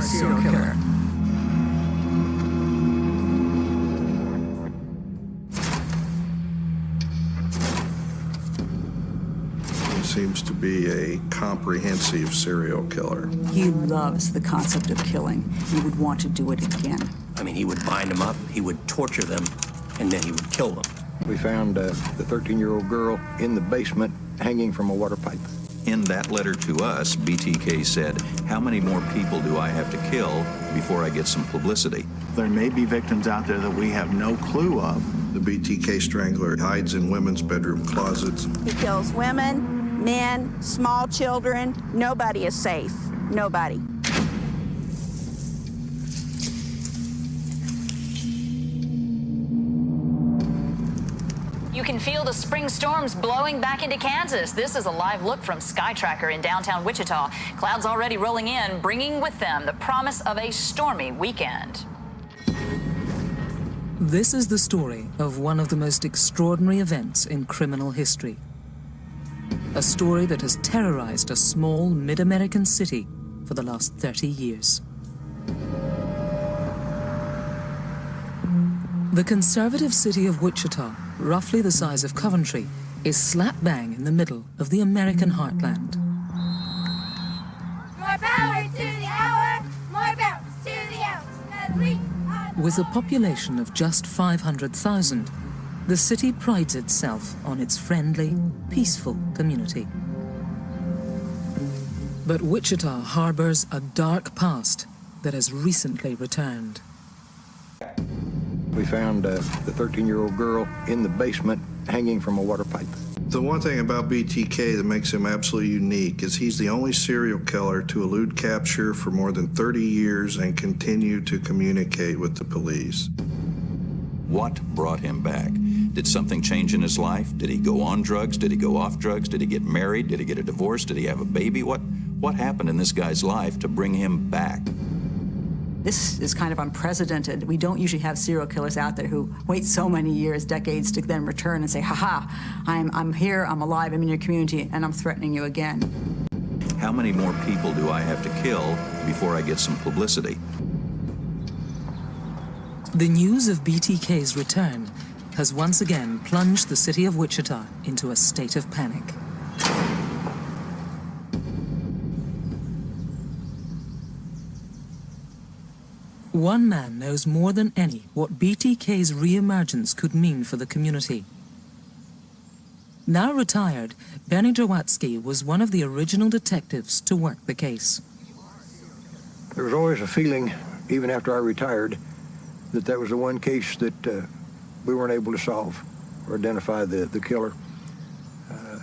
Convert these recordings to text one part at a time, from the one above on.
serial killer. He seems to be a comprehensive serial killer. He loves the concept of killing. He would want to do it again. I mean, he would bind them up, he would torture them, and then he would kill them. We found the 13-year-old girl in the basement hanging from a water pipe. In that letter to us, BTK said, "How many more people do I have to kill before I get some publicity?" There may be victims out there that we have no clue of. The BTK strangler hides in women's bedroom closets. He kills women, men, small children. Nobody is safe. Nobody. You can feel the spring storms blowing back into Kansas. This is a live look from Sky Tracker in downtown Wichita. Clouds already rolling in, bringing with them the promise of a stormy weekend. This is the story of one of the most extraordinary events in criminal history. A story that has terrorized a small mid-American city for the last 30 years. The conservative city of Wichita, roughly the size of Coventry, is slap bang in the middle of the American heartland. More power to the hour, more bounce to the ounce. With a population of just 500,000, the city prides itself on its friendly, peaceful community. But Wichita harbors a dark past that has recently returned. We found the 13-year-old girl in the basement hanging from a water pipe. The one thing about BTK that makes him absolutely unique is he's the only serial killer to elude capture for more than 30 years and continue to communicate with the police. What brought him back? Did something change in his life? Did he go on drugs? Did he go off drugs? Did he get married? Did he get a divorce? Did he have a baby? What happened in this guy's life to bring him back? This is kind of unprecedented. We don't usually have serial killers out there who wait so many years, decades, to then return and say, "Ha-ha, I'm here, I'm alive, I'm in your community, and I'm threatening you again." How many more people do I have to kill before I get some publicity? The news of BTK's return has once again plunged the city of Wichita into a state of panic. One man knows more than any what BTK's re-emergence could mean for the community. Now retired, Bernie Drowatsky was one of the original detectives to work the case. There was always a feeling, even after I retired, that that was the one case that we weren't able to solve or identify the killer.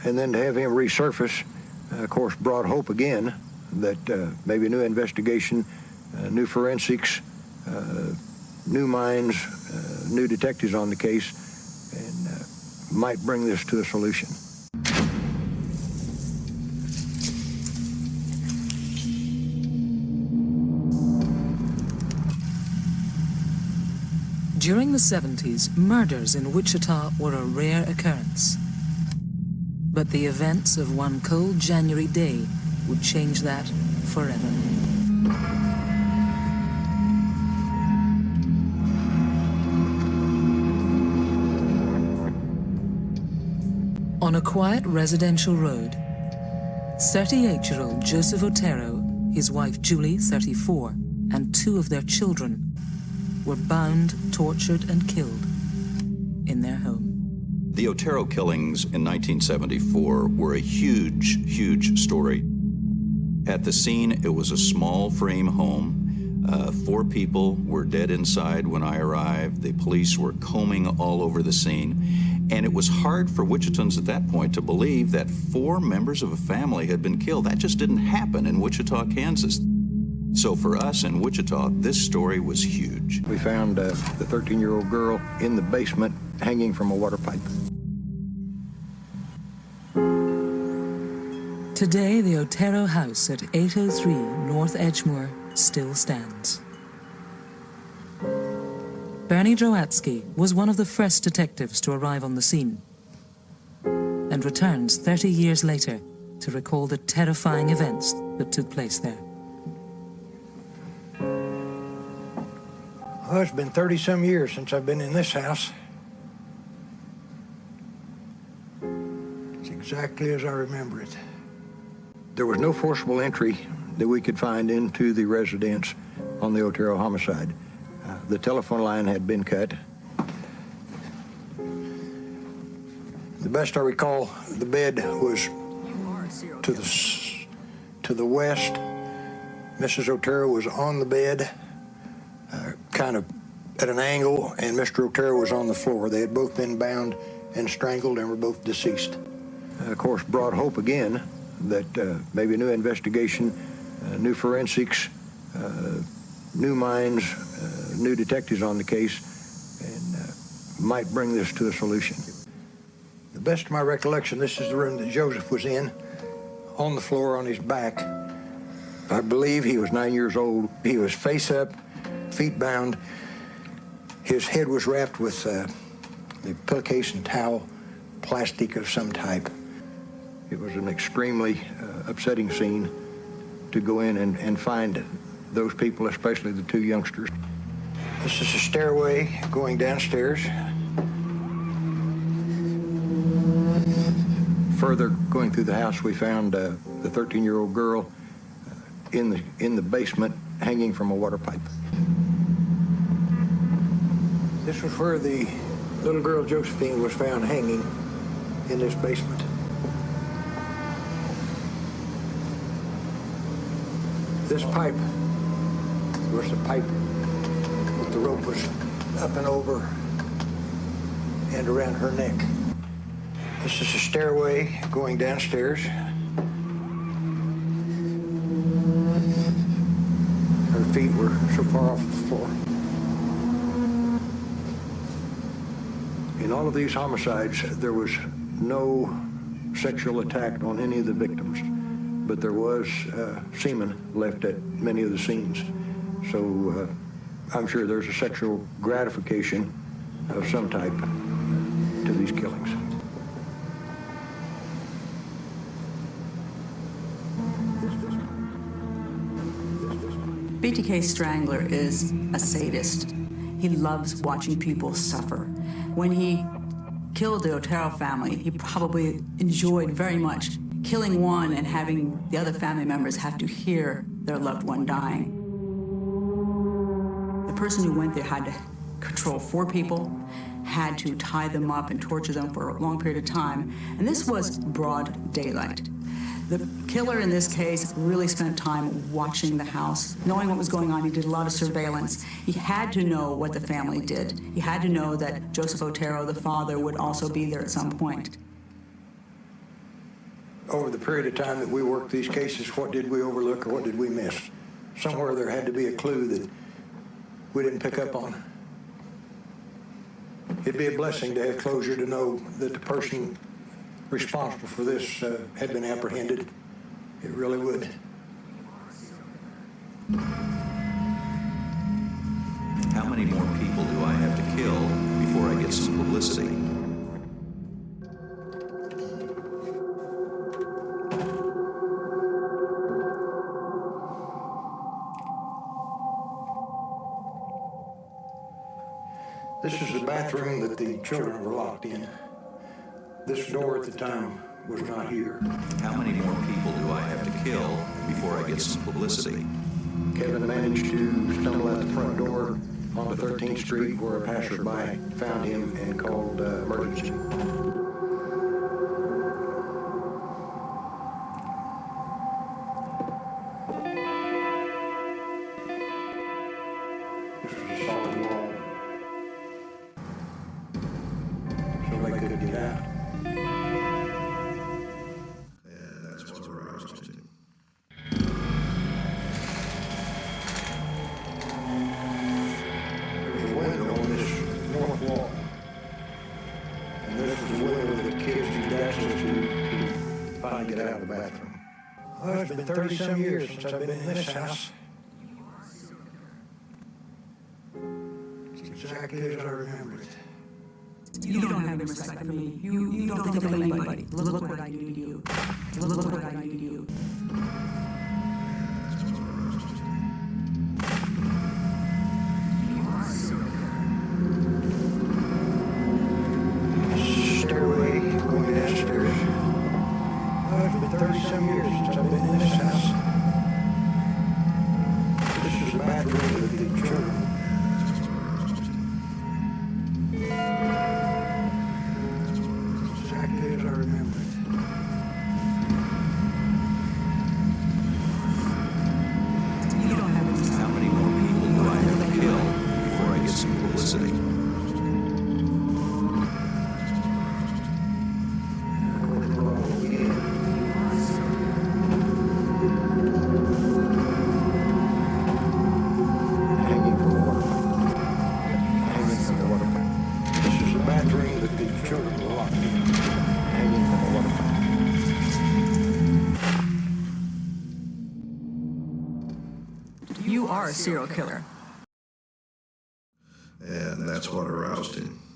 And then to have him resurface, of course, brought hope again that maybe a new investigation, new forensics, new minds, new detectives on the case, and might bring this to a solution. During the 70s, murders in Wichita were a rare occurrence. But the events of one cold January day would change that forever. On a quiet residential road, 38-year-old Joseph Otero, his wife Julie, 34, and two of their children were bound, tortured, and killed in their home. The Otero killings in 1974 were a huge, huge story. At the scene, it was a small frame home. 4 people were dead inside when I arrived. The police were combing all over the scene. And it was hard for Wichitans at that point to believe that 4 members of a family had been killed. That just didn't happen in Wichita, Kansas. So for us in Wichita, this story was huge. We found the 13-year-old girl in the basement hanging from a water pipe. Today, the Otero house at 803 North Edgemoor still stands. Bernie Drowatsky was one of the first detectives to arrive on the scene and returns 30 years later to recall the terrifying events that took place there. Well, it's been 30-some years since I've been in this house. It's exactly as I remember it. There was no forcible entry that we could find into the residence on the Otero homicide. The telephone line had been cut. The best I recall, the bed was to the west. Mrs. Otero was on the bed, kind of at an angle, and Mr. Otero was on the floor. They had both been bound and strangled and were both deceased. Of course, brought hope again that maybe a new investigation, new forensics, new minds, new detectives on the case, and might bring this to a solution. The best of my recollection, this is the room that Joseph was in, on the floor on his back. I believe he was 9 years old. He was face up, feet bound. His head was wrapped with a pillowcase and towel, plastic of some type. It was an extremely upsetting scene to go in and find those people, especially the two youngsters. This is a stairway going downstairs. Further going through the house, we found the 13-year-old girl in the basement, hanging from a water pipe. This was where the little girl Josephine was found hanging, in this basement. This pipe was the pipe with the rope was up and over and around her neck. This is a stairway going downstairs. Her feet were so far off the floor. In all of these homicides, there was no sexual attack on any of the victims, but there was semen left at many of the scenes. So I'm sure there's a sexual gratification of some type to these killings. BTK Strangler is a sadist. He loves watching people suffer. When he killed the Otero family, he probably enjoyed very much killing one and having the other family members have to hear their loved one dying. The person who went there had to control 4 people, had to tie them up and torture them for a long period of time, and this was broad daylight. The killer in this case really spent time watching the house, knowing what was going on. He did a lot of surveillance. He had to know what the family did. He had to know that Joseph Otero, the father, would also be there at some point. Over the period of time that we worked these cases, what did we overlook or what did we miss? Somewhere there had to be a clue that we didn't pick up on. It'd be a blessing to have closure to know that the person responsible for this had been apprehended. It really would. How many more people do I have to kill before I get some publicity? This is the bathroom that the children were locked in. This door at the time was not here. How many more people do I have to kill before I get some publicity? Kevin managed to stumble out the front door onto 13th Street where a passerby found him and called emergency. This was a solid wall, so they couldn't get out. That's what we're interested in. There's a window on this north wall, and this is the window that kids used access to finally get out of the bathroom. Well, it's been 30-some years since I've been in this house. It's exactly as I remember it. You don't have any respect for me. You don't think of anybody. Look what I do to you. Look what I do to you. You are a serial killer. And that's what aroused him.